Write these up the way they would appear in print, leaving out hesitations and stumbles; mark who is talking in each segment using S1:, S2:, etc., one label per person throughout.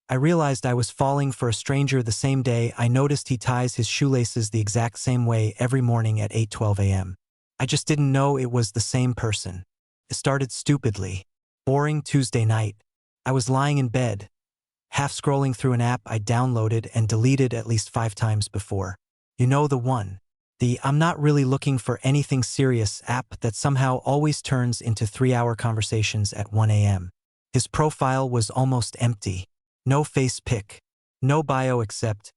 S1: I realized I was falling for a stranger the same day I noticed he ties his shoelaces the exact same way every morning at 8:12 a.m. I just didn't know it was the same person. It started stupidly. Boring Tuesday night. I was lying in bed, half scrolling through an app I downloaded and deleted at least 5 times before. You know the one. The I'm not really looking for anything serious app that somehow always turns into 3-hour conversations at 1 a.m. His profile was almost empty. No face pic. No bio except,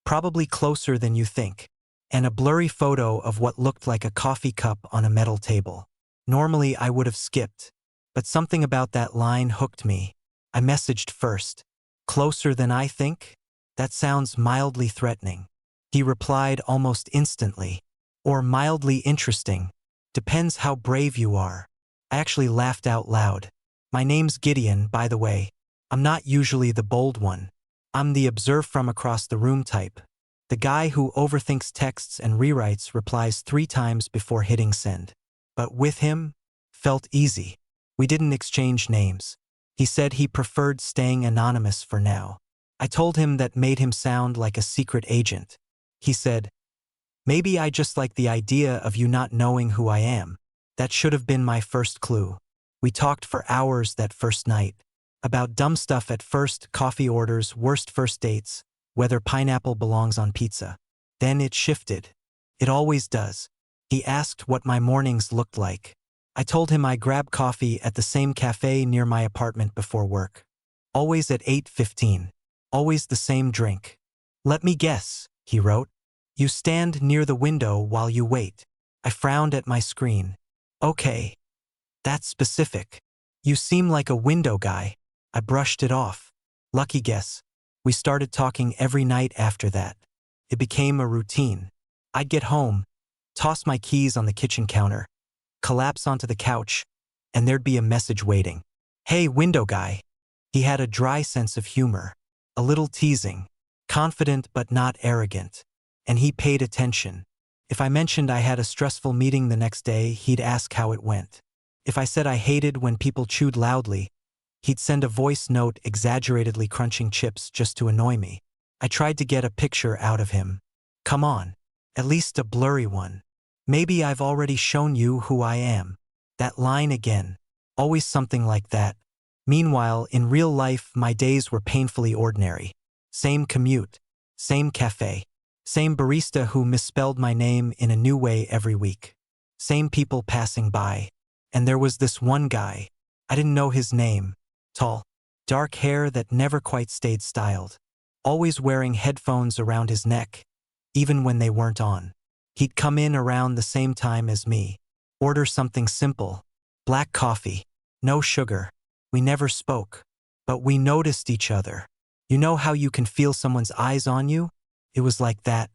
S1: probably closer than you think, and a blurry photo of what looked like a coffee cup on a metal table. Normally I would have skipped, but something about that line hooked me. I messaged first. Closer than I think? That sounds mildly threatening. He replied almost instantly. Or mildly interesting. Depends how brave you are. I actually laughed out loud. My name's Gideon, by the way. I'm not usually the bold one. I'm the observe from across the room type. The guy who overthinks texts and rewrites replies 3 times before hitting send. But with him, felt easy. We didn't exchange names. He said he preferred staying anonymous for now. I told him that made him sound like a secret agent. He said, maybe I just like the idea of you not knowing who I am. That should have been my first clue. We talked for hours that first night. About dumb stuff at first, coffee orders, worst first dates, whether pineapple belongs on pizza. Then it shifted. It always does. He asked what my mornings looked like. I told him I grab coffee at the same cafe near my apartment before work. Always at 8:15. Always the same drink. Let me guess, he wrote. You stand near the window while you wait. I frowned at my screen. Okay. That's specific. You seem like a window guy. I brushed it off. Lucky guess. We started talking every night after that. It became a routine. I'd get home, toss my keys on the kitchen counter, collapse onto the couch, and there'd be a message waiting. Hey, window guy. He had a dry sense of humor, a little teasing, confident but not arrogant. And he paid attention. If I mentioned I had a stressful meeting the next day, he'd ask how it went. If I said I hated when people chewed loudly, he'd send a voice note exaggeratedly crunching chips just to annoy me. I tried to get a picture out of him. Come on, at least a blurry one. Maybe I've already shown you who I am. That line again. Always something like that. Meanwhile, in real life, my days were painfully ordinary. Same commute. Same cafe. Same barista who misspelled my name in a new way every week. Same people passing by. And there was this one guy. I didn't know his name. Tall. Dark hair that never quite stayed styled. Always wearing headphones around his neck, even when they weren't on. He'd come in around the same time as me. Order something simple. Black coffee. No sugar. We never spoke. But we noticed each other. You know how you can feel someone's eyes on you? It was like that.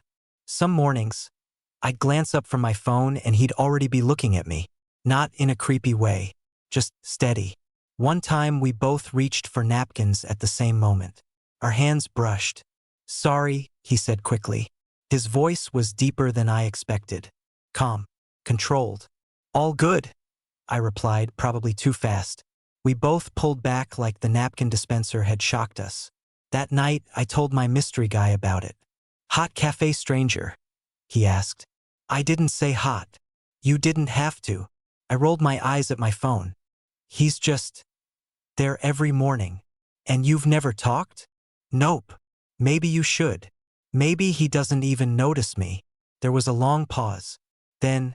S1: Some mornings, I'd glance up from my phone and he'd already be looking at me. Not in a creepy way. Just steady. One time we both reached for napkins at the same moment. Our hands brushed. Sorry, he said quickly. His voice was deeper than I expected. Calm. Controlled. All good, I replied, probably too fast. We both pulled back like the napkin dispenser had shocked us. That night, I told my mystery guy about it. Hot cafe stranger? He asked. I didn't say hot. You didn't have to. I rolled my eyes at my phone. He's just there every morning. And you've never talked? Nope. Maybe you should. Maybe he doesn't even notice me. There was a long pause. Then,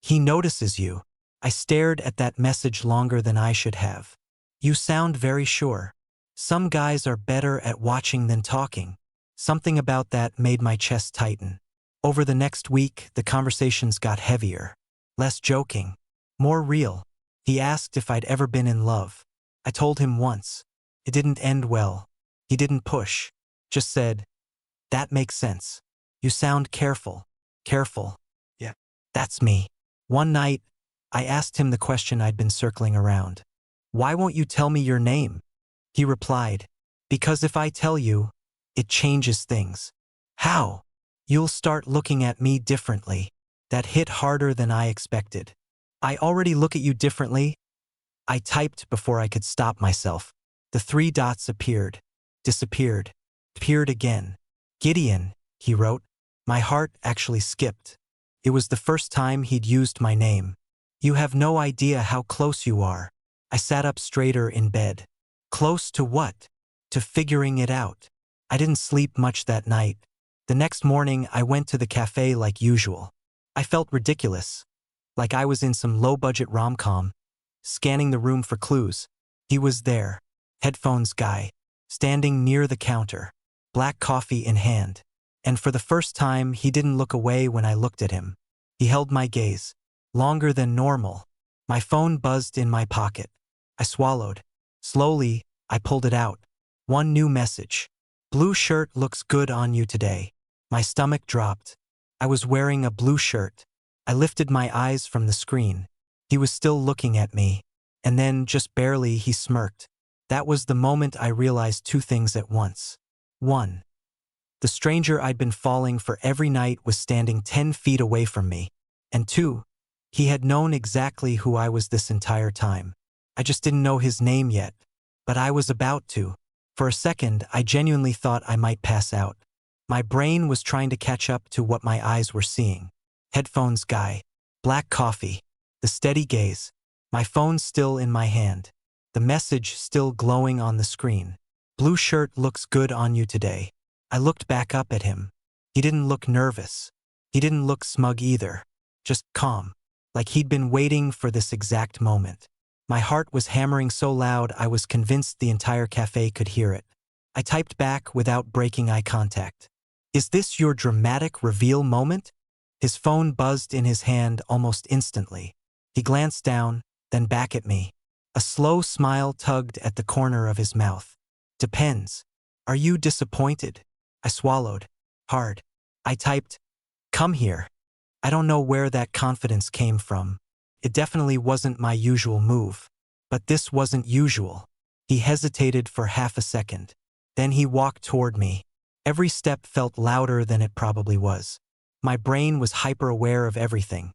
S1: he notices you. I stared at that message longer than I should have. You sound very sure. Some guys are better at watching than talking. Something about that made my chest tighten. Over the next week, the conversations got heavier. Less joking. More real. He asked if I'd ever been in love. I told him once. It didn't end well. He didn't push. Just said, that makes sense. You sound careful. Careful. Yeah. That's me. One night, I asked him the question I'd been circling around. Why won't you tell me your name? He replied, because if I tell you, it changes things. How? You'll start looking at me differently. That hit harder than I expected. I already look at you differently. I typed before I could stop myself. The 3 dots appeared. disappeared, appeared again. Gideon, he wrote. My heart actually skipped. It was the first time he'd used my name. You have no idea how close you are. I sat up straighter in bed. Close to what? To figuring it out. I didn't sleep much that night. The next morning, I went to the cafe like usual. I felt ridiculous, like I was in some low-budget rom-com, scanning the room for clues. He was there, headphones guy, standing near the counter, black coffee in hand. And for the first time, he didn't look away when I looked at him. He held my gaze, longer than normal. My phone buzzed in my pocket. I swallowed. Slowly, I pulled it out. One new message. Blue shirt looks good on you today. My stomach dropped. I was wearing a blue shirt. I lifted my eyes from the screen. He was still looking at me. And then, just barely, he smirked. That was the moment I realized two things at once. 1. The stranger I'd been falling for every night was standing 10 feet away from me. And 2. He had known exactly who I was this entire time. I just didn't know his name yet. But I was about to. For a second, I genuinely thought I might pass out. My brain was trying to catch up to what my eyes were seeing. Headphones guy, black coffee, the steady gaze, my phone still in my hand, the message still glowing on the screen. Blue shirt looks good on you today. I looked back up at him. He didn't look nervous. He didn't look smug either. Just calm, like he'd been waiting for this exact moment. My heart was hammering so loud I was convinced the entire cafe could hear it. I typed back without breaking eye contact. Is this your dramatic reveal moment? His phone buzzed in his hand almost instantly. He glanced down, then back at me. A slow smile tugged at the corner of his mouth. Depends. Are you disappointed? I swallowed. Hard. I typed, come here. I don't know where that confidence came from. It definitely wasn't my usual move. But this wasn't usual. He hesitated for half a second. Then he walked toward me. Every step felt louder than it probably was. My brain was hyper-aware of everything.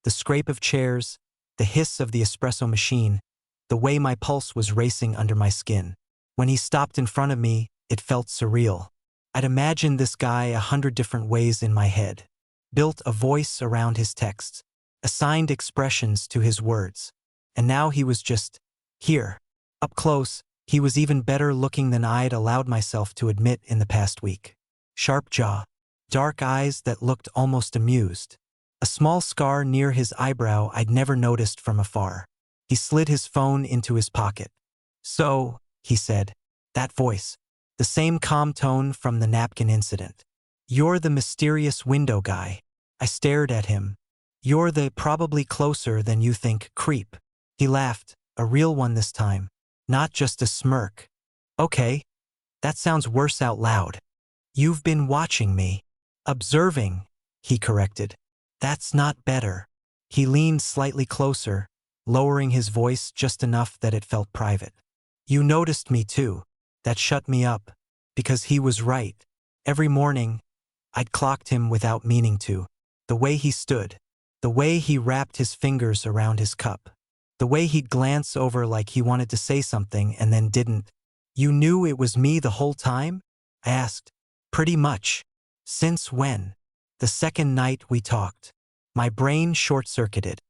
S1: The scrape of chairs, the hiss of the espresso machine, the way my pulse was racing under my skin. When he stopped in front of me, it felt surreal. I'd imagined this guy 100 different ways in my head. Built a voice around his texts. Assigned expressions to his words. And now he was just here. Up close, he was even better looking than I'd allowed myself to admit in the past week. Sharp jaw. Dark eyes that looked almost amused. A small scar near his eyebrow I'd never noticed from afar. He slid his phone into his pocket. So, he said, that voice. The same calm tone from the napkin incident. You're the mysterious window guy. I stared at him. You're the probably closer than you think creep. He laughed, a real one this time. Not just a smirk. Okay. That sounds worse out loud. You've been watching me. Observing, he corrected. That's not better. He leaned slightly closer, lowering his voice just enough that it felt private. You noticed me too. That shut me up. Because he was right. Every morning, I'd clocked him without meaning to. The way he stood. The way he wrapped his fingers around his cup. The way he'd glance over like he wanted to say something and then didn't. You knew it was me the whole time? I asked. Pretty much. Since when? The second night we talked. My brain short-circuited.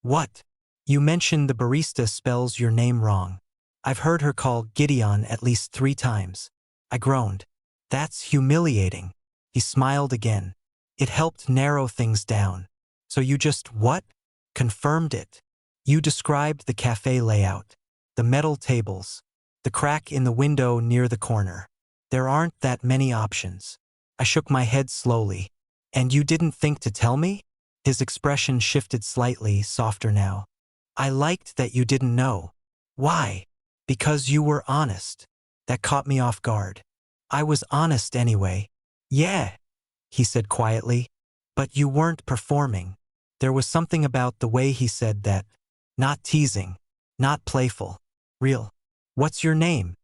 S1: What? You mentioned the barista spells your name wrong. I've heard her call Gideon at least 3 times. I groaned. That's humiliating. He smiled again. It helped narrow things down. So you just what? Confirmed it. You described the cafe layout. The metal tables. The crack in the window near the corner. There aren't that many options. I shook my head slowly. And you didn't think to tell me? His expression shifted slightly, softer now. I liked that you didn't know. Why? Because you were honest. That caught me off guard. I was honest anyway. Yeah, he said quietly. But you weren't performing. There was something about the way he said that. Not teasing. Not playful. Real. What's your name?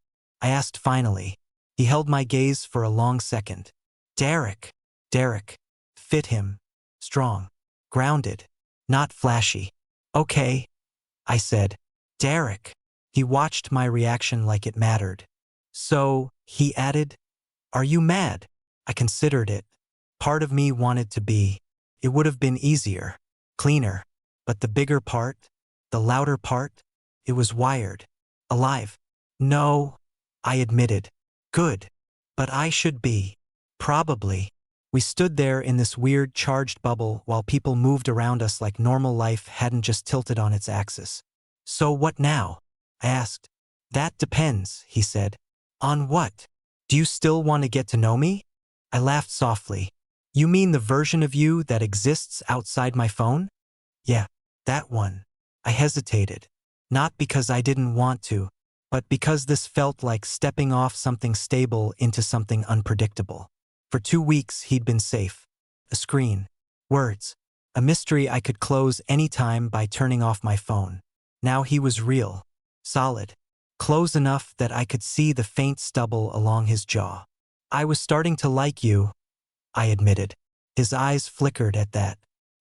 S1: I asked finally. He held my gaze for a long second. Derek. Derek. Fit him. Strong. Grounded. Not flashy. Okay, I said. Derek. He watched my reaction like it mattered. So, He added, "Are you mad?" I considered it. Part of me wanted to be. It would have been easier, cleaner. But the bigger part, the louder part, it was wired. Alive. No, I admitted. Good. But I should be. Probably. We stood there in this weird charged bubble while people moved around us like normal life hadn't just tilted on its axis. "So what now?" I asked. "That depends," he said. "On what? Do you still want to get to know me?" I laughed softly. "You mean the version of you that exists outside my phone?" "Yeah, that one." I hesitated. Not because I didn't want to, but because this felt like stepping off something stable into something unpredictable. For 2 weeks he'd been safe. A screen. Words. A mystery I could close anytime by turning off my phone. Now he was real. Solid. Close enough that I could see the faint stubble along his jaw. "I was starting to like you," I admitted. His eyes flickered at that.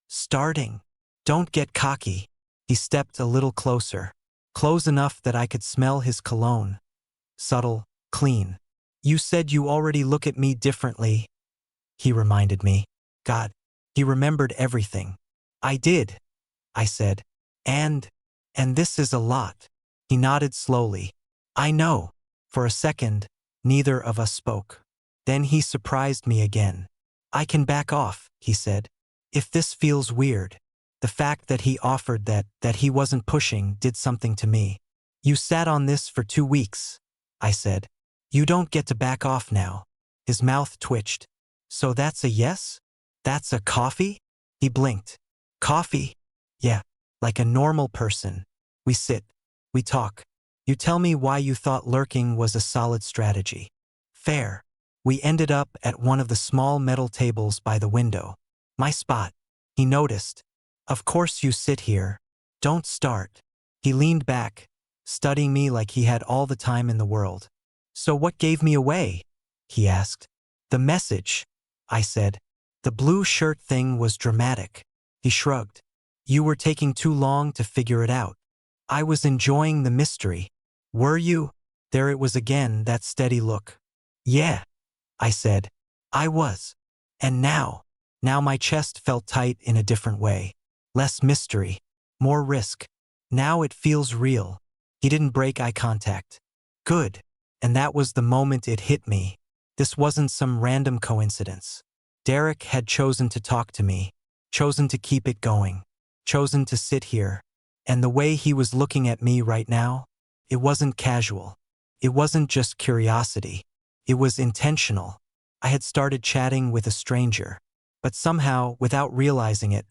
S1: "Starting? Don't get cocky." He stepped a little closer. Close enough that I could smell his cologne. Subtle, clean. "You said you already look at me differently," he reminded me. God, he remembered everything. "I did," I said. And this is a lot." He nodded slowly. "I know." For a second, neither of us spoke. Then he surprised me again. "I can back off," he said. "If this feels weird." The fact that he offered that he wasn't pushing did something to me. "You sat on this for 2 weeks," I said. "You don't get to back off now." His mouth twitched. "So that's a yes? That's a coffee?" He blinked. "Coffee? Yeah, like a normal person. We sit. We talk. You tell me why you thought lurking was a solid strategy." Fair. We ended up at one of the small metal tables by the window. "My spot." He noticed. "Of course you sit here. Don't start." He leaned back, studying me like he had all the time in the world. "So what gave me away?" he asked. "The message," I said. "The blue shirt thing was dramatic." He shrugged. "You were taking too long to figure it out." "I was enjoying the mystery." "Were you?" There it was again, that steady look. "Yeah," I said. "I was." And now my chest felt tight in a different way. Less mystery. More risk. Now it feels real. He didn't break eye contact. Good. And that was the moment it hit me. This wasn't some random coincidence. Derek had chosen to talk to me. Chosen to keep it going. Chosen to sit here. And the way he was looking at me right now, it wasn't casual. It wasn't just curiosity. It was intentional. I had started chatting with a stranger. But somehow, without realizing it,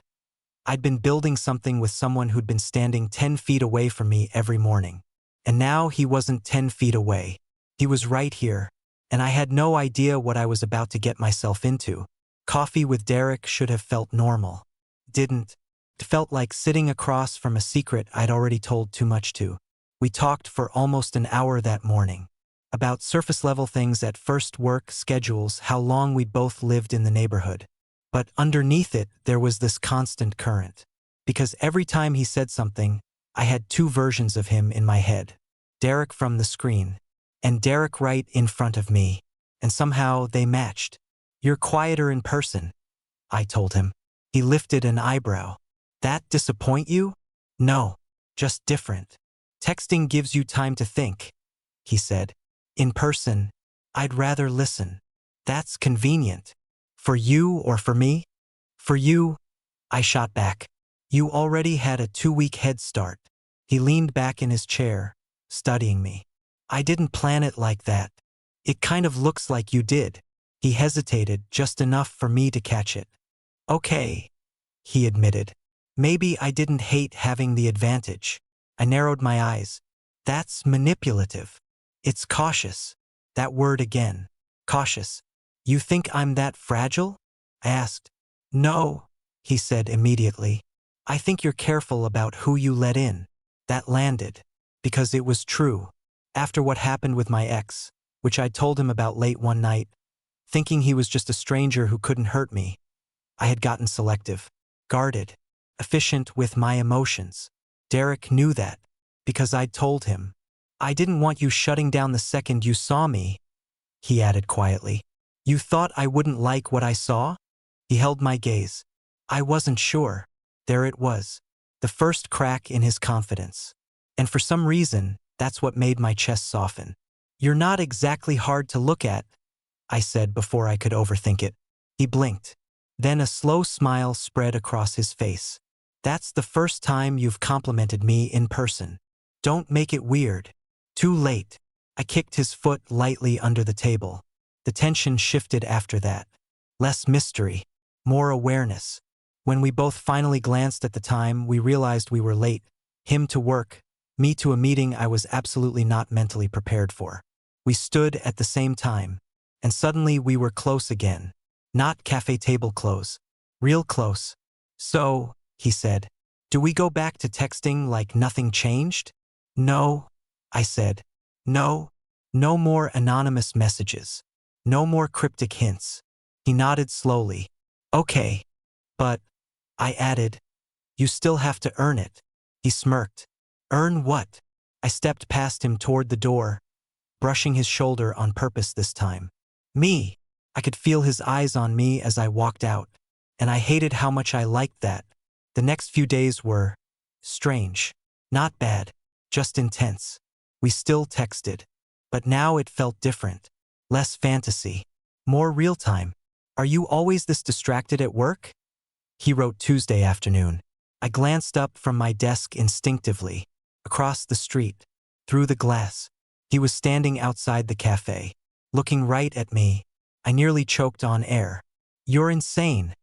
S1: I'd been building something with someone who'd been standing 10 feet away from me every morning. And now he wasn't 10 feet away. He was right here. And I had no idea what I was about to get myself into. Coffee with Derek should have felt normal. Didn't. It felt like sitting across from a secret I'd already told too much to. We talked for almost an hour that morning. About surface-level things at first, work, schedules, how long we'd both lived in the neighborhood. But underneath it, there was this constant current. Because every time he said something, I had two versions of him in my head. Derek from the screen, and Derek right in front of me. And somehow they matched. "You're quieter in person," I told him. He lifted an eyebrow. "That disappoint you?" "No, just different. Texting gives you time to think," he said. "In person, I'd rather listen." "That's convenient. For you or for me?" "For you," I shot back. "You already had a 2-week head start." He leaned back in his chair, studying me. "I didn't plan it like that. It kind of looks like you did." He hesitated just enough for me to catch it. "Okay," he admitted. "Maybe I didn't hate having the advantage." I narrowed my eyes. "That's manipulative. It's cautious." That word again. Cautious. "You think I'm that fragile?" I asked. "No," he said immediately. "I think you're careful about who you let in." That landed. Because it was true. After what happened with my ex, which I told him about late one night, thinking he was just a stranger who couldn't hurt me, I had gotten selective, guarded, efficient with my emotions. Derek knew that, because I'd told him. "I didn't want you shutting down the second you saw me," he added quietly. You thought I wouldn't like what I saw? He held my gaze. I wasn't sure. There it was. The first crack in his confidence. And for some reason, that's what made my chest soften. You're not exactly hard to look at, I said before I could overthink it. He blinked. Then a slow smile spread across his face. That's the first time you've complimented me in person. Don't make it weird. Too late. I kicked his foot lightly under the table. The tension shifted after that. Less mystery. More awareness. When we both finally glanced at the time, we realized we were late. Him to work, me to a meeting I was absolutely not mentally prepared for. We stood at the same time, and suddenly we were close again. Not cafe table close. Real close. So, he said, do we go back to texting like nothing changed? No, I said. No. No more anonymous messages. No more cryptic hints. He nodded slowly. Okay. But, I added, you still have to earn it. He smirked. Earn what? I stepped past him toward the door, brushing his shoulder on purpose this time. Me. I could feel his eyes on me as I walked out, and I hated how much I liked that. The next few days were strange. Not bad, just intense. We still texted, but now it felt different. Less fantasy. More real time. Are you always this distracted at work? He wrote Tuesday afternoon. I glanced up from my desk instinctively. Across the street. Through the glass. He was standing outside the cafe. Looking right at me. I nearly choked on air. You're insane,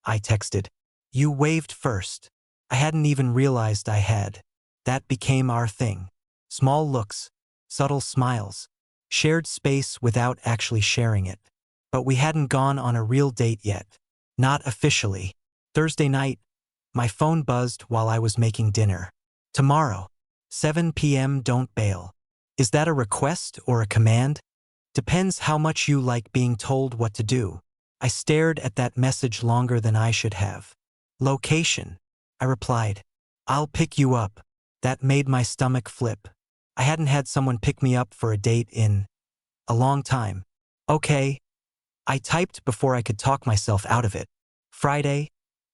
S1: I texted. You waved first. I hadn't even realized I had. That became our thing. Small looks. Subtle smiles. Shared space without actually sharing it. But we hadn't gone on a real date yet. Not officially. Thursday night, my phone buzzed while I was making dinner. Tomorrow, 7 p.m. Don't bail. Is that a request or a command? Depends how much you like being told what to do. I stared at that message longer than I should have. Location, I replied. I'll pick you up. That made my stomach flip. I hadn't had someone pick me up for a date in a long time. Okay. I typed before I could talk myself out of it. Friday,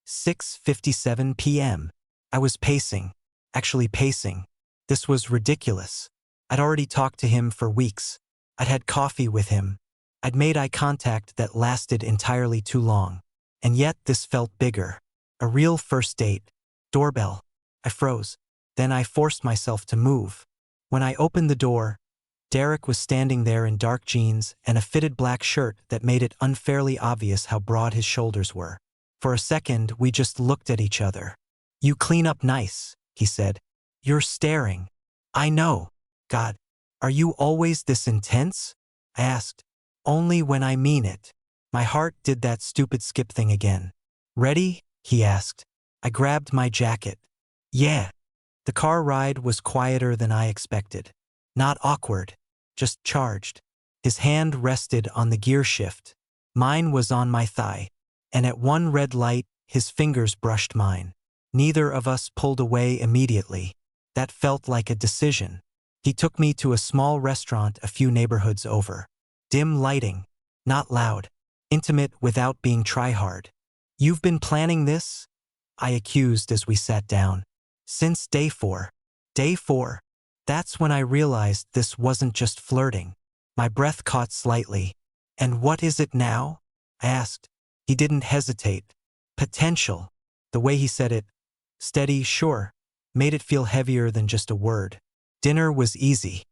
S1: 6:57 p.m. I was pacing. Actually pacing. This was ridiculous. I'd already talked to him for weeks. I'd had coffee with him. I'd made eye contact that lasted entirely too long. And yet this felt bigger. A real first date. Doorbell. I froze. Then I forced myself to move. When I opened the door, Derek was standing there in dark jeans and a fitted black shirt that made it unfairly obvious how broad his shoulders were. For a second, we just looked at each other. You clean up nice, he said. You're staring. I know. God, are you always this intense? I asked. Only when I mean it. My heart did that stupid skip thing again. Ready? He asked. I grabbed my jacket. Yeah. The car ride was quieter than I expected. Not awkward, just charged. His hand rested on the gear shift. Mine was on my thigh. And at one red light, his fingers brushed mine. Neither of us pulled away immediately. That felt like a decision. He took me to a small restaurant a few neighborhoods over. Dim lighting. Not loud. Intimate without being try-hard. You've been planning this? I accused as we sat down. Since day 4. Day 4. That's when I realized this wasn't just flirting. My breath caught slightly. And what is it now? I asked. He didn't hesitate. Potential. The way he said it, steady, sure, made it feel heavier than just a word. Dinner was easy.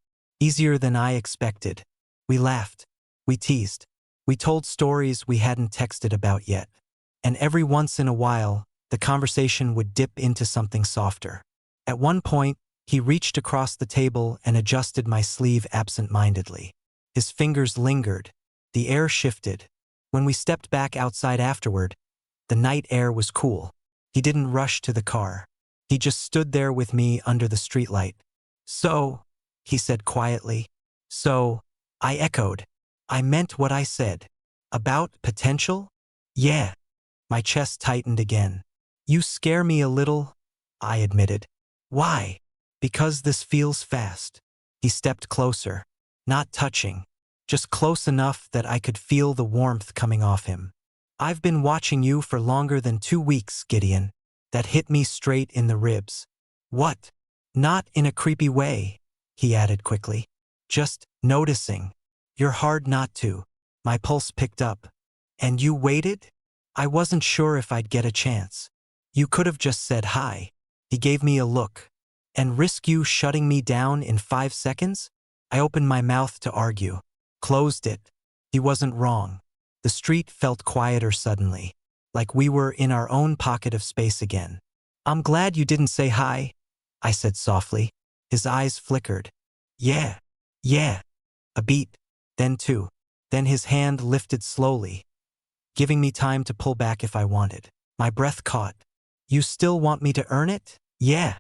S1: Easier than I expected. We laughed. We teased. We told stories we hadn't texted about yet. And every once in a while, the conversation would dip into something softer. At one point, he reached across the table and adjusted my sleeve absent-mindedly. His fingers lingered. The air shifted. When we stepped back outside afterward, the night air was cool. He didn't rush to the car. He just stood there with me under the streetlight. So, he said quietly. So, I echoed. I meant what I said. About potential? Yeah. My chest tightened again. You scare me a little, I admitted. Why? Because this feels fast. He stepped closer. Not touching. just close enough that I could feel the warmth coming off him. "I've been watching you for longer than 2 weeks, Gideon." That hit me straight in the ribs. "What?" "Not in a creepy way," he added quickly. "Just noticing. You're hard not to." My pulse picked up. "And you waited?" "I wasn't sure if I'd get a chance." "You could have just said hi." He gave me a look. "And risk you shutting me down in 5 seconds?" I opened my mouth to argue. Closed it. He wasn't wrong. The street felt quieter suddenly, like we were in our own pocket of space again. "I'm glad you didn't say hi," I said softly. His eyes flickered. Yeah. A beat. Then two. Then his hand lifted slowly, giving me time to pull back if I wanted. My breath caught. "You still want me to earn it?" "Yeah,"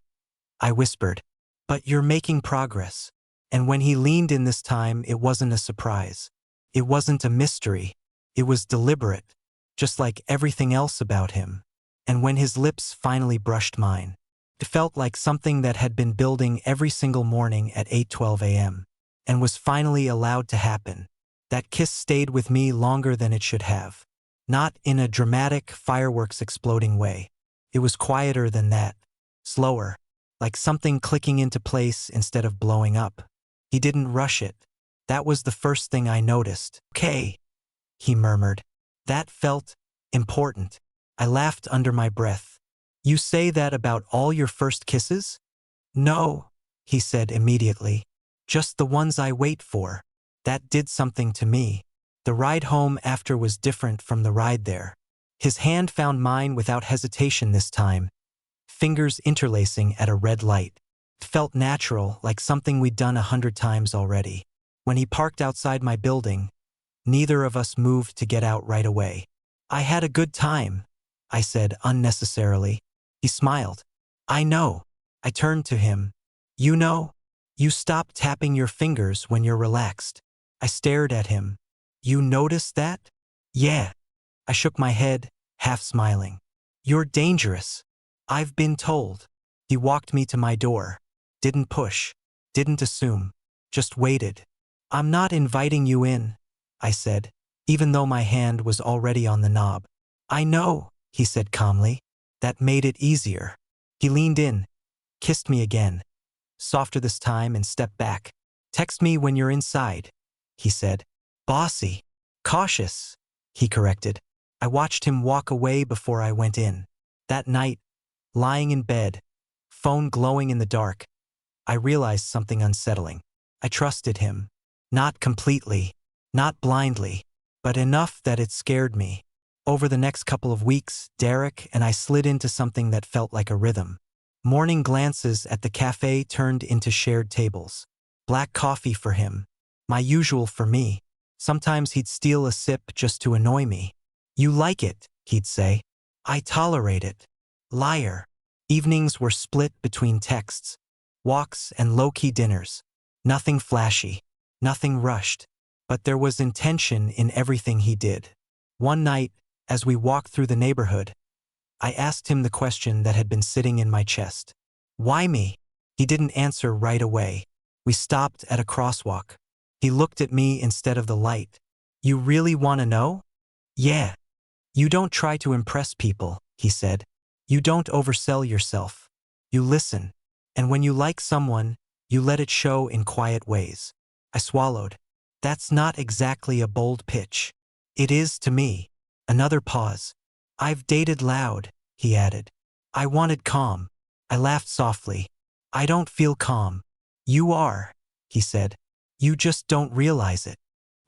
S1: I whispered. "But you're making progress." And when he leaned in this time, it wasn't a surprise. It wasn't a mystery. It was deliberate, just like everything else about him. And when his lips finally brushed mine, it felt like something that had been building every single morning at 8:12 a.m. and was finally allowed to happen. That kiss stayed with me longer than it should have. Not in a dramatic, fireworks exploding way. It was quieter than that. Slower, like something clicking into place instead of blowing up. He didn't rush it. That was the first thing I noticed. "Okay," he murmured. That felt important. I laughed under my breath. "You say that about all your first kisses?" "No," he said immediately. "Just the ones I wait for." That did something to me. The ride home after was different from the ride there. His hand found mine without hesitation this time, fingers interlacing at a red light. It felt natural, like something we'd done 100 times already. When he parked outside my building, neither of us moved to get out right away. "I had a good time," I said unnecessarily. He smiled. "I know." I turned to him. "You know? You stop tapping your fingers when you're relaxed." I stared at him. "You noticed that?" "Yeah." I shook my head, half smiling. "You're dangerous." "I've been told." He walked me to my door. Didn't push. Didn't assume. Just waited. "I'm not inviting you in," I said, even though my hand was already on the knob. "I know," he said calmly. That made it easier. He leaned in, kissed me again, softer this time, and stepped back. "Text me when you're inside," he said. "Bossy." "Cautious," he corrected. I watched him walk away before I went in. That night, lying in bed, phone glowing in the dark, I realized something unsettling. I trusted him. Not completely, not blindly, but enough that it scared me. Over the next couple of weeks, Derek and I slid into something that felt like a rhythm. Morning glances at the cafe turned into shared tables. Black coffee for him. My usual for me. Sometimes he'd steal a sip just to annoy me. "You like it," he'd say. "I tolerate it." Liar. Evenings were split between texts, walks, and low-key dinners. Nothing flashy. Nothing rushed. But there was intention in everything he did. One night, as we walked through the neighborhood, I asked him the question that had been sitting in my chest. "Why me?" He didn't answer right away. We stopped at a crosswalk. He looked at me instead of the light. "You really want to know?" "Yeah." "You don't try to impress people," he said. "You don't oversell yourself. You listen. And when you like someone, you let it show in quiet ways." I swallowed. That's not exactly a bold pitch. It is to me. Another pause. "I've dated loud," he added. "I wanted calm." I laughed softly. "I don't feel calm." "You are," he said. "You just don't realize it."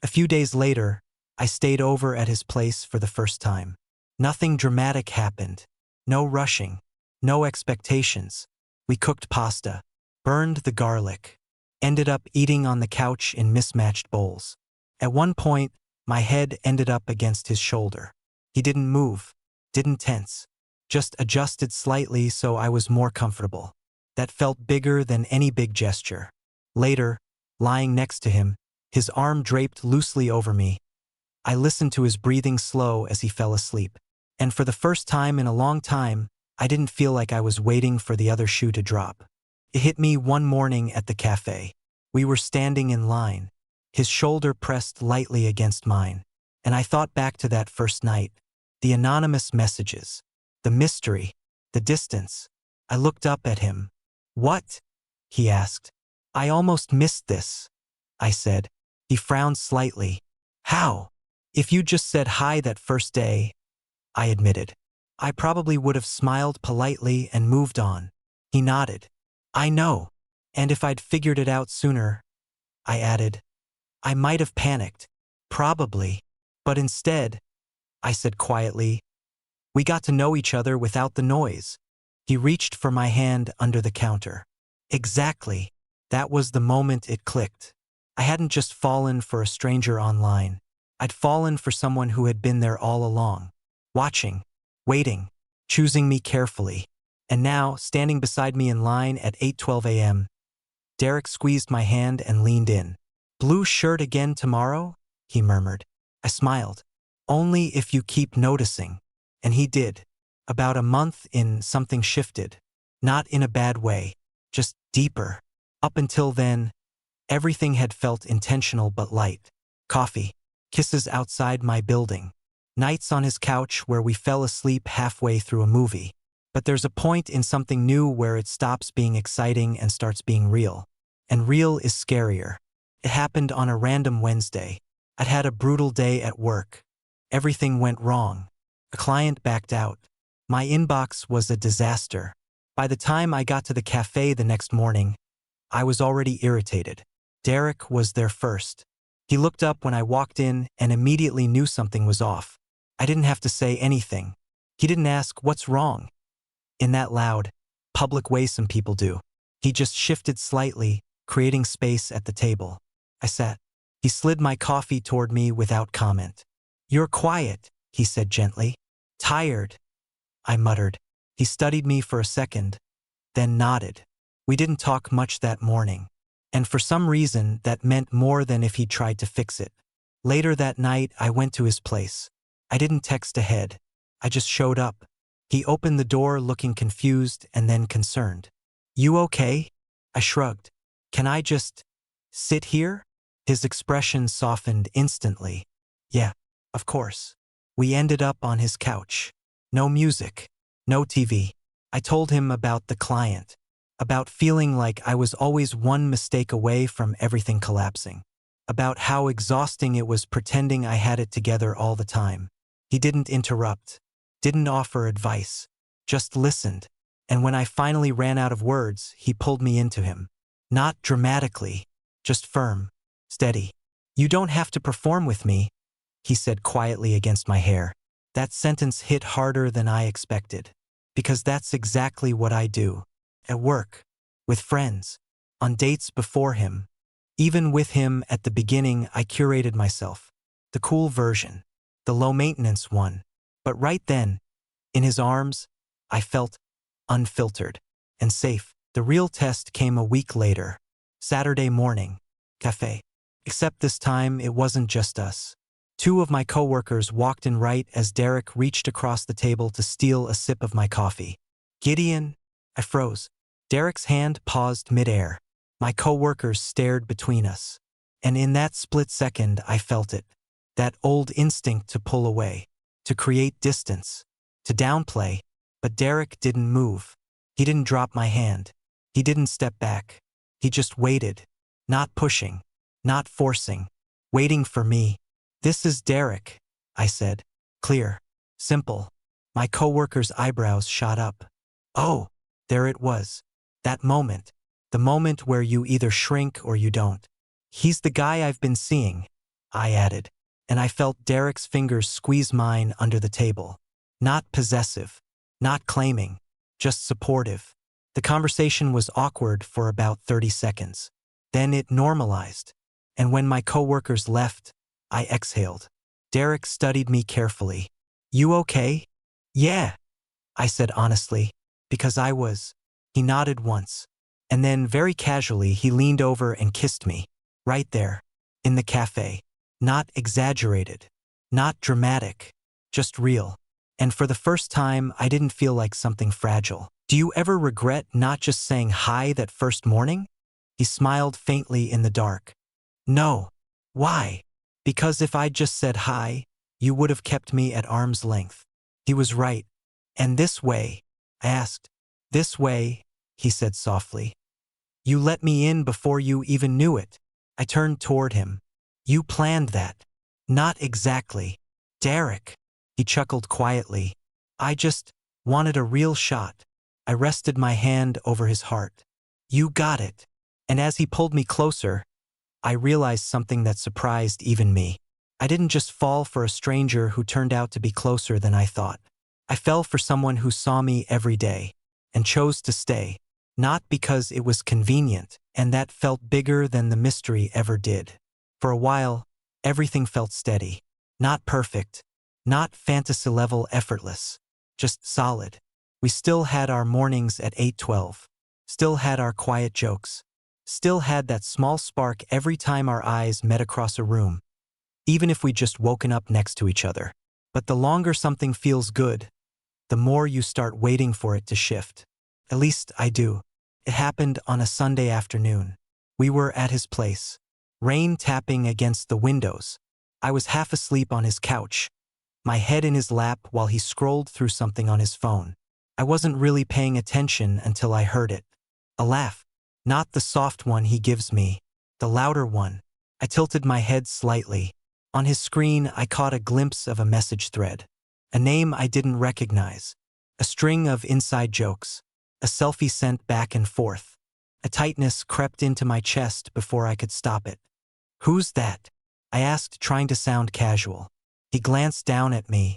S1: A few days later, I stayed over at his place for the first time. Nothing dramatic happened. No rushing. No expectations. We cooked pasta. Burned the garlic. Ended up eating on the couch in mismatched bowls. At one point, my head ended up against his shoulder. He didn't move. Didn't tense. Just adjusted slightly so I was more comfortable. That felt bigger than any big gesture. Later, lying next to him, his arm draped loosely over me, I listened to his breathing slow as he fell asleep. And for the first time in a long time, I didn't feel like I was waiting for the other shoe to drop. It hit me one morning at the cafe. We were standing in line. His shoulder pressed lightly against mine, and I thought back to that first night. The anonymous messages, the mystery, the distance. I looked up at him. "What?" he asked. "I almost missed this," I said. He frowned slightly. "How?" "If you just said hi that first day," I admitted, "I probably would have smiled politely and moved on." He nodded. "I know. And if I'd figured it out sooner," I added, "I might have panicked. Probably. But instead," I said quietly, "we got to know each other without the noise." He reached for my hand under the counter. Exactly. That was the moment it clicked. I hadn't just fallen for a stranger online. I'd fallen for someone who had been there all along, watching, waiting, choosing me carefully. And now, standing beside me in line at 8:12 a.m., Derek squeezed my hand and leaned in. "Blue shirt again tomorrow?" he murmured. I smiled. "Only if you keep noticing." And he did. About a month in, something shifted. Not in a bad way, just deeper. Up until then, everything had felt intentional but light. Coffee, kisses outside my building, nights on his couch where we fell asleep halfway through a movie. But there's a point in something new where it stops being exciting and starts being real. And real is scarier. It happened on a random Wednesday. I'd had a brutal day at work. Everything went wrong. A client backed out. My inbox was a disaster. By the time I got to the cafe the next morning, I was already irritated. Derek was there first. He looked up when I walked in and immediately knew something was off. I didn't have to say anything. He didn't ask, "What's wrong?" in that loud, public way some people do. He just shifted slightly, creating space at the table. I sat. He slid my coffee toward me without comment. "You're quiet," he said gently. "Tired," I muttered. He studied me for a second, then nodded. We didn't talk much that morning. And for some reason, that meant more than if he'd tried to fix it. Later that night, I went to his place. I didn't text ahead. I just showed up. He opened the door looking confused and then concerned. "You okay?" I shrugged. "Can I just sit here?" His expression softened instantly. "Yeah, of course." We ended up on his couch. No music, no TV. I told him about the client, about feeling like I was always one mistake away from everything collapsing, about how exhausting it was pretending I had it together all the time. He didn't interrupt, didn't offer advice, just listened. And when I finally ran out of words, he pulled me into him. Not dramatically, just firm, steady. "You don't have to perform with me," he said quietly against my hair. That sentence hit harder than I expected, because that's exactly what I do. At work, with friends, on dates before him. Even with him at the beginning, I curated myself. The cool version, the low-maintenance one. But right then, in his arms, I felt unfiltered and safe. The real test came a week later. Saturday morning, cafe. Except this time, it wasn't just us. Two of my coworkers walked in right as Derek reached across the table to steal a sip of my coffee. "Gideon?" I froze. Derek's hand paused midair. My coworkers stared between us. And in that split second, I felt it. That old instinct to pull away, to create distance, to downplay. But Derek didn't move. He didn't drop my hand. He didn't step back. He just waited, not pushing, not forcing, waiting for me. "This is Derek," I said. Clear, simple. My coworker's eyebrows shot up. Oh, there it was. That moment. The moment where you either shrink or you don't. "He's the guy I've been seeing," I added, and I felt Derek's fingers squeeze mine under the table. Not possessive, not claiming, just supportive. The conversation was awkward for about 30 seconds. Then it normalized. And when my coworkers left, I exhaled. Derek studied me carefully. "You okay?" "Yeah," I said honestly, because I was. He nodded once. And then, very casually, he leaned over and kissed me. Right there, in the cafe. Not exaggerated. Not dramatic. Just real. And for the first time, I didn't feel like something fragile. "Do you ever regret not just saying hi that first morning?" He smiled faintly in the dark. "No." Why? Because if I'd just said hi, you would have kept me at arm's length. He was right. And this way? I asked. This way, he said softly. You let me in before you even knew it. I turned toward him. You planned that. Not exactly. Derek. He chuckled quietly. I just wanted a real shot. I rested my hand over his heart. You got it. And as he pulled me closer, I realized something that surprised even me. I didn't just fall for a stranger who turned out to be closer than I thought. I fell for someone who saw me every day and chose to stay, not because it was convenient, and that felt bigger than the mystery ever did. For a while, everything felt steady, not perfect, not fantasy-level effortless, just solid. We still had our mornings at 8:12, still had our quiet jokes, still had that small spark every time our eyes met across a room, even if we just woken up next to each other. But the longer something feels good, the more you start waiting for it to shift. At least I do. It happened on a Sunday afternoon. We were at his place, rain tapping against the windows. I was half asleep on his couch, my head in his lap while he scrolled through something on his phone. I wasn't really paying attention until I heard it. A laugh. Not the soft one he gives me, the louder one. I tilted my head slightly. On his screen, I caught a glimpse of a message thread. A name I didn't recognize. A string of inside jokes. A selfie sent back and forth. A tightness crept into my chest before I could stop it. Who's that? I asked, trying to sound casual. He glanced down at me.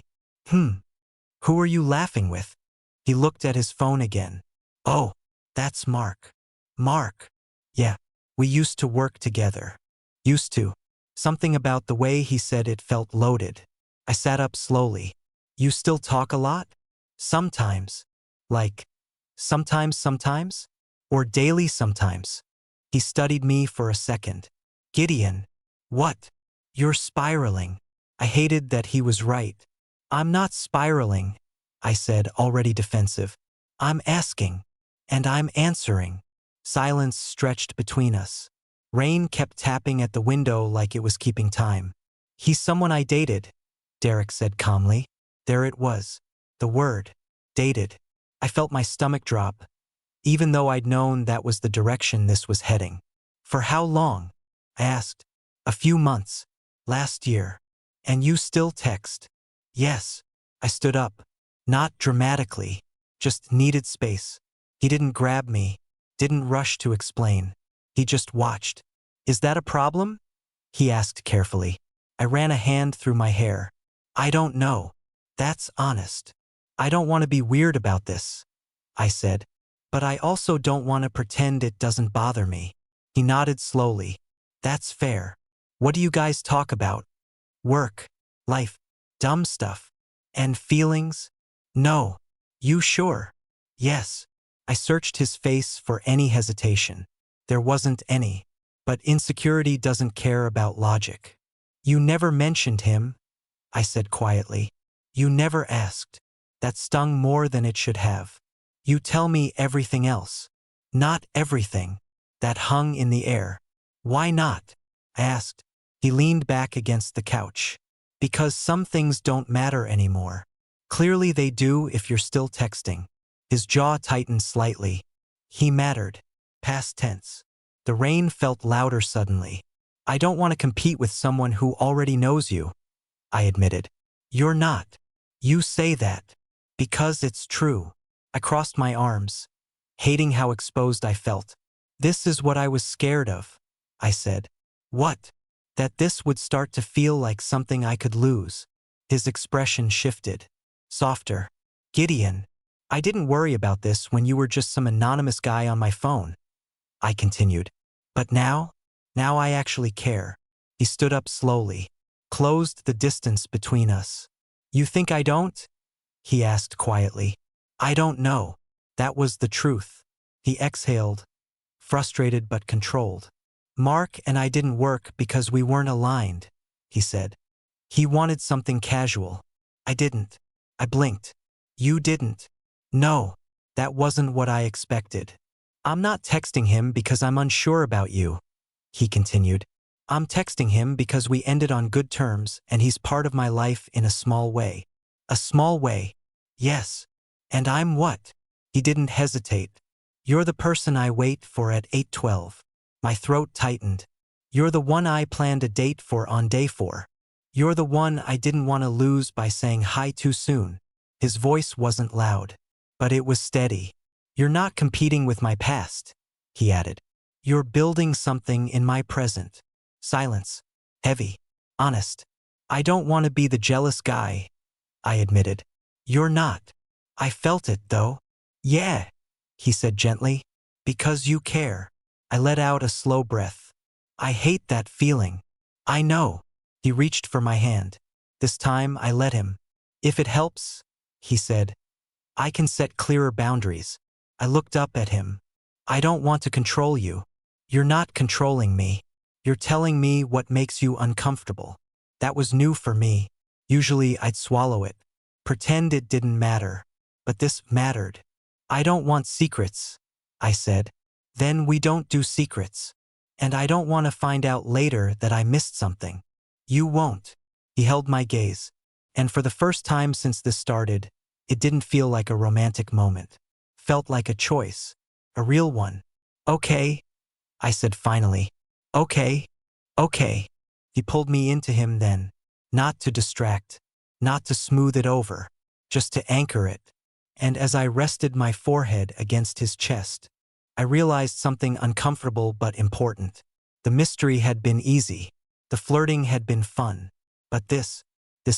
S1: Who are you laughing with? He looked at his phone again. Oh, that's Mark. Mark. Yeah, we used to work together. Used to. Something about the way he said it felt loaded. I sat up slowly. You still talk a lot? Sometimes. Like, sometimes? Or daily sometimes? He studied me for a second. Gideon. What? You're spiraling. I hated that he was right. I'm not spiraling, I said, already defensive. I'm asking. And I'm answering. Silence stretched between us. Rain kept tapping at the window like it was keeping time. He's someone I dated, Derek said calmly. There it was. The word. Dated. I felt my stomach drop, even though I'd known that was the direction this was heading. For how long? I asked. A few months. Last year. And you still text? Yes. I stood up. Not dramatically. Just needed space. He didn't grab me. Didn't rush to explain. He just watched. Is that a problem? He asked carefully. I ran a hand through my hair. I don't know. That's honest. I don't want to be weird about this, I said. But I also don't want to pretend it doesn't bother me. He nodded slowly. That's fair. What do you guys talk about? Work. Life. Dumb stuff. And feelings? No. You sure? Yes. I searched his face for any hesitation. There wasn't any. But insecurity doesn't care about logic. You never mentioned him, I said quietly. You never asked. That stung more than it should have. You tell me everything else. Not everything. That hung in the air. Why not? I asked. He leaned back against the couch. Because some things don't matter anymore. Clearly they do if you're still texting. His jaw tightened slightly. He mattered. Past tense. The rain felt louder suddenly. I don't want to compete with someone who already knows you, I admitted. You're not. You say that. Because it's true. I crossed my arms, hating how exposed I felt. This is what I was scared of, I said. What? That this would start to feel like something I could lose. His expression shifted. Softer. Gideon, I didn't worry about this when you were just some anonymous guy on my phone, I continued. But now I actually care. He stood up slowly, closed the distance between us. You think I don't? He asked quietly. I don't know. That was the truth. He exhaled, frustrated but controlled. Mark and I didn't work because we weren't aligned, he said. He wanted something casual. I didn't. I blinked. You didn't. No, that wasn't what I expected. I'm not texting him because I'm unsure about you, he continued. I'm texting him because we ended on good terms and he's part of my life in a small way. A small way. Yes. And I'm what? He didn't hesitate. You're the person I wait for at 8:12. My throat tightened. You're the one I planned a date for on day 4. You're the one I didn't want to lose by saying hi too soon. His voice wasn't loud, but it was steady. You're not competing with my past, he added. You're building something in my present. Silence. Heavy. Honest. I don't want to be the jealous guy, I admitted. You're not. I felt it, though. Yeah, he said gently. Because you care. I let out a slow breath. I hate that feeling. I know. He reached for my hand. This time I let him. If it helps, he said, I can set clearer boundaries. I looked up at him. I don't want to control you. You're not controlling me. You're telling me what makes you uncomfortable. That was new for me. Usually I'd swallow it. Pretend it didn't matter. But this mattered. I don't want secrets, I said. Then we don't do secrets. And I don't want to find out later that I missed something. You won't. He held my gaze. And for the first time since this started, it didn't feel like a romantic moment. Felt like a choice. A real one. Okay, I said finally. Okay. Okay. He pulled me into him then. Not to distract. Not to smooth it over. Just to anchor it. And as I rested my forehead against his chest, I realized something uncomfortable but important. The mystery had been easy. The flirting had been fun. But this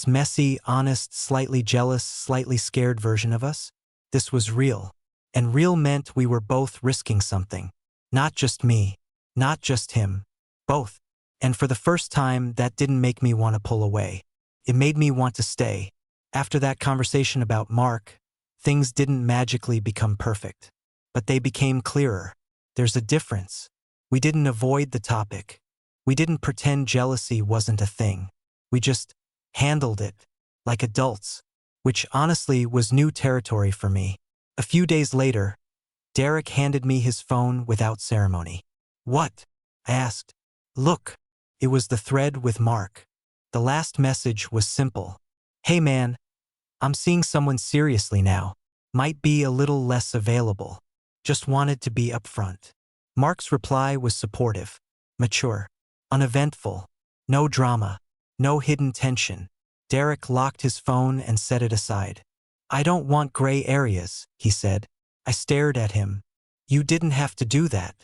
S1: messy, honest, slightly jealous, slightly scared version of us, this was real. And real meant we were both risking something. Not just me. Not just him. Both. And for the first time, that didn't make me want to pull away. It made me want to stay. After that conversation about Mark, things didn't magically become perfect. But they became clearer. There's a difference. We didn't avoid the topic. We didn't pretend jealousy wasn't a thing. We just handled it. Like adults. Which honestly was new territory for me. A few days later, Derek handed me his phone without ceremony. What? I asked. Look. It was the thread with Mark. The last message was simple. Hey man, I'm seeing someone seriously now. Might be a little less available. Just wanted to be upfront. Mark's reply was supportive, mature, uneventful, no drama, no hidden tension. Derek locked his phone and set it aside. I don't want gray areas, he said. I stared at him. You didn't have to do that.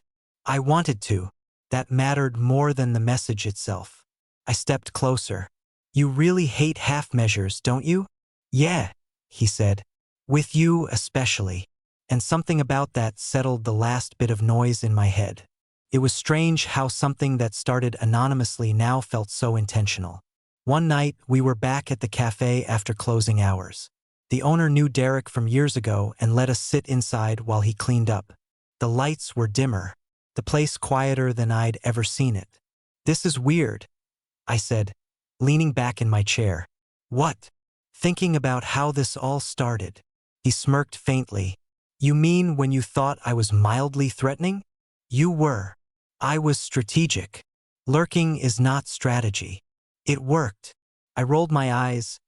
S1: I wanted to. That mattered more than the message itself. I stepped closer. You really hate half measures, don't you? Yeah, he said. With you especially. And something about that settled the last bit of noise in my head. It was strange how something that started anonymously now felt so intentional. One night, we were back at the cafe after closing hours. The owner knew Derek from years ago and let us sit inside while he cleaned up. The lights were dimmer. The place quieter than I'd ever seen it. This is weird, I said, leaning back in my chair. What? Thinking about how this all started. He smirked faintly. You mean when you thought I was mildly threatening? You were. I was strategic. Lurking is not strategy. It worked. I rolled my eyes,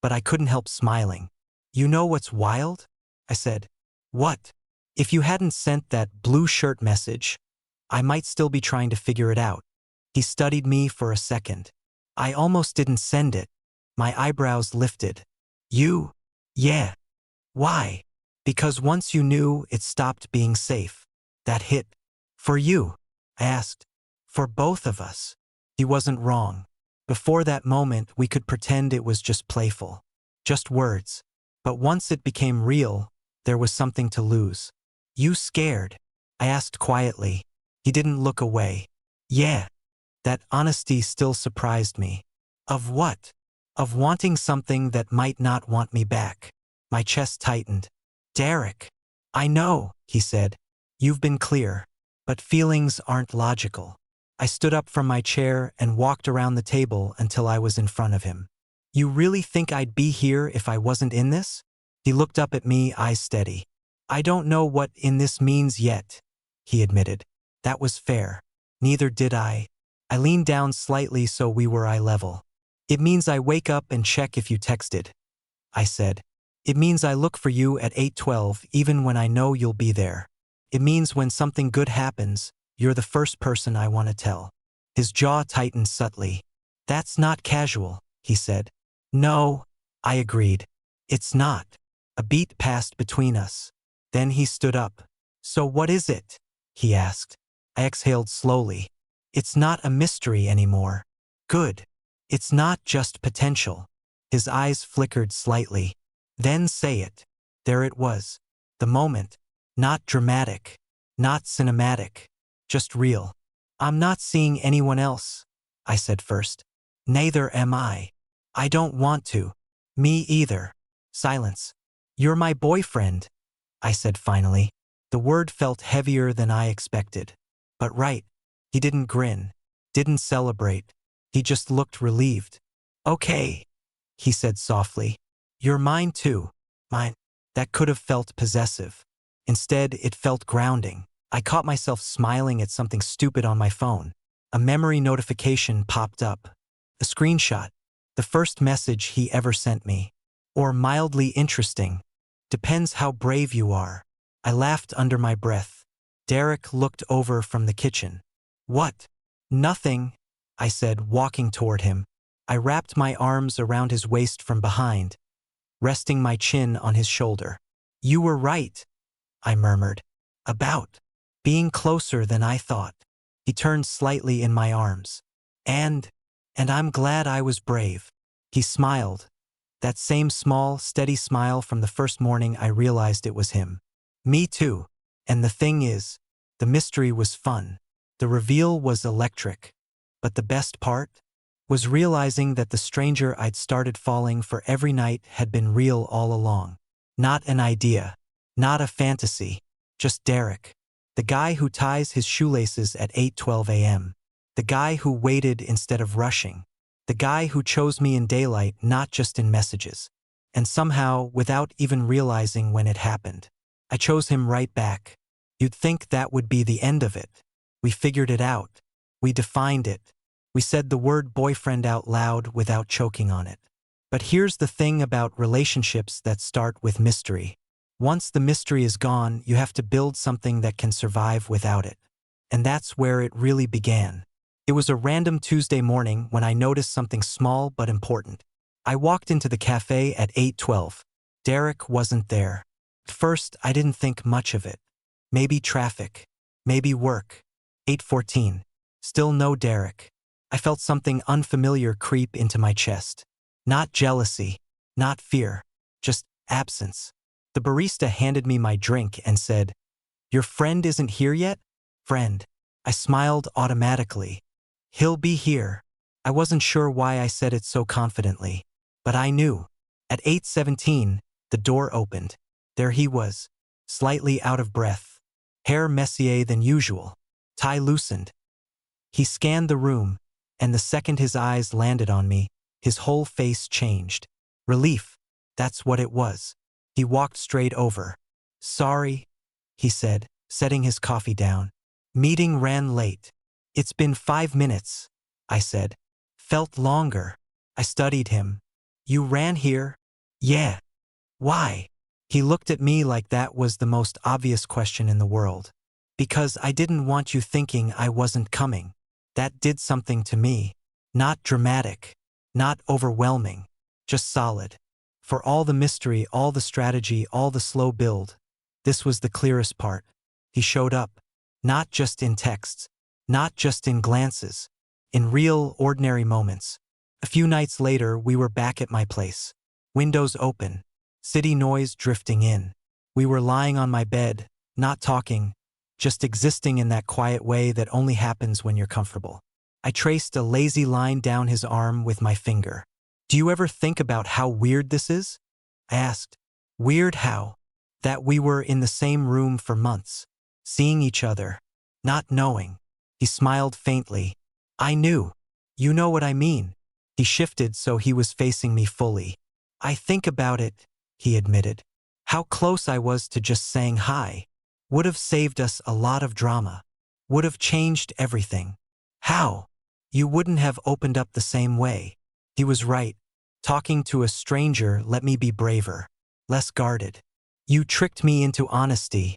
S1: but I couldn't help smiling. You know what's wild? I said. What? If you hadn't sent that blue shirt message, I might still be trying to figure it out. He studied me for a second. I almost didn't send it. My eyebrows lifted. You? Yeah. Why? Because once you knew, it stopped being safe. That hit. For you? I asked. For both of us. He wasn't wrong. Before that moment, we could pretend it was just playful. Just words. But once it became real, there was something to lose. You scared? I asked quietly. He didn't look away. Yeah. That honesty still surprised me. Of what? Of wanting something that might not want me back. My chest tightened. Derek. I know, he said. You've been clear. But feelings aren't logical. I stood up from my chair and walked around the table until I was in front of him. You really think I'd be here if I wasn't in this? He looked up at me, eyes steady. I don't know what "in this" means yet, he admitted. That was fair. Neither did I. I leaned down slightly so we were eye level. It means I wake up and check if you texted, I said. It means I look for you at 8:12 even when I know you'll be there. It means when something good happens, you're the first person I want to tell. His jaw tightened subtly. That's not casual, he said. No, I agreed. It's not. A beat passed between us. Then he stood up. So what is it? He asked. I exhaled slowly. It's not a mystery anymore. Good. It's not just potential. His eyes flickered slightly. Then say it. There it was. The moment. Not dramatic. Not cinematic. Just real. I'm not seeing anyone else, I said first. Neither am I. I don't want to. Me either. Silence. You're my boyfriend, I said finally. The word felt heavier than I expected. But right. He didn't grin. Didn't celebrate. He just looked relieved. Okay, he said softly. You're mine too. Mine. That could have felt possessive. Instead, it felt grounding. I caught myself smiling at something stupid on my phone. A memory notification popped up. A screenshot. The first message he ever sent me. Or mildly interesting. Depends how brave you are. I laughed under my breath. Derek looked over from the kitchen. What? Nothing, I said, walking toward him. I wrapped my arms around his waist from behind, resting my chin on his shoulder. You were right, I murmured. About being closer than I thought. He turned slightly in my arms. And I'm glad I was brave. He smiled. That same small, steady smile from the first morning I realized it was him. Me too. And the thing is, the mystery was fun. The reveal was electric. But the best part was realizing that the stranger I'd started falling for every night had been real all along. Not an idea. Not a fantasy. Just Derek. The guy who ties his shoelaces at 8:12 a.m. The guy who waited instead of rushing. The guy who chose me in daylight, not just in messages. And somehow, without even realizing when it happened, I chose him right back. You'd think that would be the end of it. We figured it out. We defined it. We said the word boyfriend out loud without choking on it. But here's the thing about relationships that start with mystery. Once the mystery is gone, you have to build something that can survive without it. And that's where it really began. It was a random Tuesday morning when I noticed something small but important. I walked into the cafe at 8:12. Derek wasn't there. At first, I didn't think much of it. Maybe traffic. Maybe work. 8:14. Still no Derek. I felt something unfamiliar creep into my chest. Not jealousy. Not fear. Just absence. The barista handed me my drink and said, "Your friend isn't here yet?" Friend. I smiled automatically. He'll be here. I wasn't sure why I said it so confidently. But I knew. At 8:17, the door opened. There he was, slightly out of breath. Hair messier than usual. Tie loosened. He scanned the room, and the second his eyes landed on me, his whole face changed. Relief. That's what it was. He walked straight over. Sorry, he said, setting his coffee down. Meeting ran late. It's been 5 minutes, I said. Felt longer. I studied him. You ran here? Yeah. Why? He looked at me like that was the most obvious question in the world. Because I didn't want you thinking I wasn't coming. That did something to me. Not dramatic. Not overwhelming. Just solid. For all the mystery, all the strategy, all the slow build, this was the clearest part. He showed up. Not just in texts. Not just in glances. In real, ordinary moments. A few nights later, we were back at my place. Windows open. City noise drifting in. We were lying on my bed, not talking, just existing in that quiet way that only happens when you're comfortable. I traced a lazy line down his arm with my finger. Do you ever think about how weird this is? I asked. Weird how? That we were in the same room for months, seeing each other, not knowing. He smiled faintly. I knew. You know what I mean. He shifted so he was facing me fully. I think about it, he admitted. How close I was to just saying hi. Would have saved us a lot of drama. Would have changed everything. How? you wouldn't have opened up the same way. He was right. Talking to a stranger let me be braver, less guarded. You tricked me into honesty,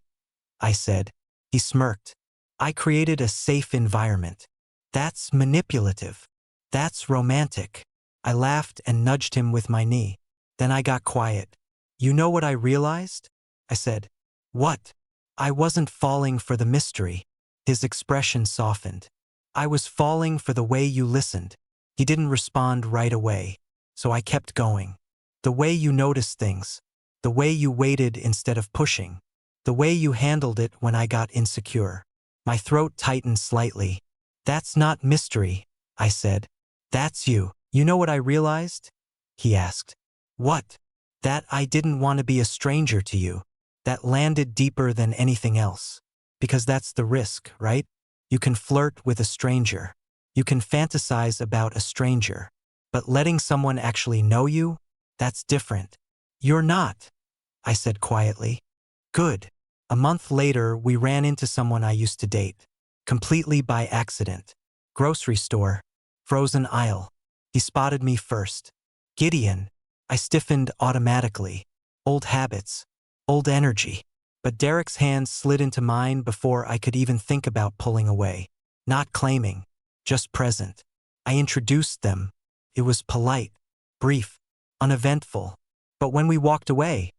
S1: I said. He smirked. I created a safe environment. That's manipulative. That's romantic. I laughed and nudged him with my knee. Then I got quiet. You know what I realized? I said. What? I wasn't falling for the mystery. His expression softened. I was falling for the way you listened. He didn't respond right away, so I kept going. The way you noticed things. The way you waited instead of pushing. The way you handled it when I got insecure. My throat tightened slightly. That's not mystery, I said. That's you. You know what I realized? He asked. What? That I didn't want to be a stranger to you. That landed deeper than anything else. Because that's the risk, right? You can flirt with a stranger. You can fantasize about a stranger. But letting someone actually know you? That's different. You're not, I said quietly. Good. A month later, we ran into someone I used to date. Completely by accident. Grocery store. Frozen aisle. He spotted me first. Gideon. I stiffened automatically. Old habits. Old energy. But Derek's hand slid into mine before I could even think about pulling away. Not claiming. Just present. I introduced them. It was polite. Brief. Uneventful. But when we walked away,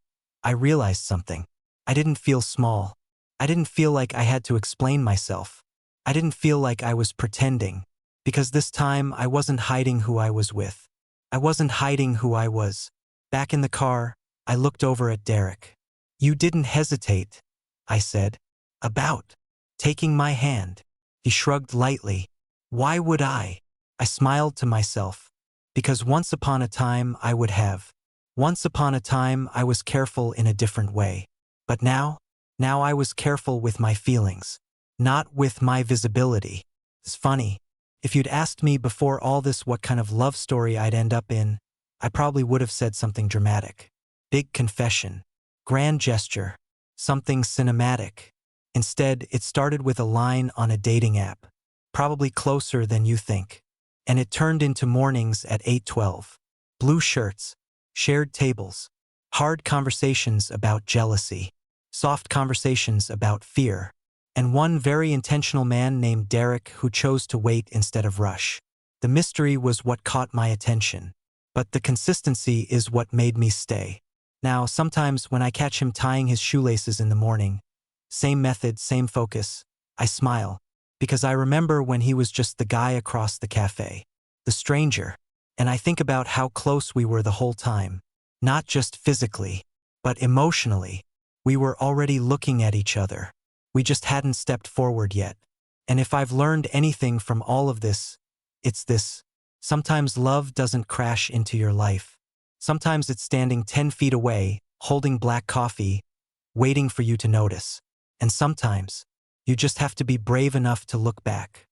S1: I realized something. I didn't feel small. I didn't feel like I had to explain myself. I didn't feel like I was pretending. Because this time I wasn't hiding who I was with. I wasn't hiding who I was. Back in the car, I looked over at Derek. You didn't hesitate, I said. About taking my hand. He shrugged lightly. Why would I? I smiled to myself. Because once upon a time I would have. Once upon a time I was careful in a different way. But now I was careful with my feelings. Not with my visibility. It's funny. If you'd asked me before all this what kind of love story I'd end up in, I probably would have said something dramatic. Big confession. Grand gesture. Something cinematic. Instead, it started with a line on a dating app. Probably closer than you think. And it turned into mornings at 8:12. Blue shirts. Shared tables. Hard conversations about jealousy. Soft conversations about fear. And one very intentional man named Derek who chose to wait instead of rush. The mystery was what caught my attention. But the consistency is what made me stay. Now, sometimes when I catch him tying his shoelaces in the morning, same method, same focus, I smile. Because I remember when he was just the guy across the cafe. The stranger. And I think about how close we were the whole time. Not just physically, but emotionally. We were already looking at each other. We just hadn't stepped forward yet. And if I've learned anything from all of this, it's this. Sometimes love doesn't crash into your life. Sometimes it's standing 10 feet away, holding black coffee, waiting for you to notice. And sometimes, you just have to be brave enough to look back.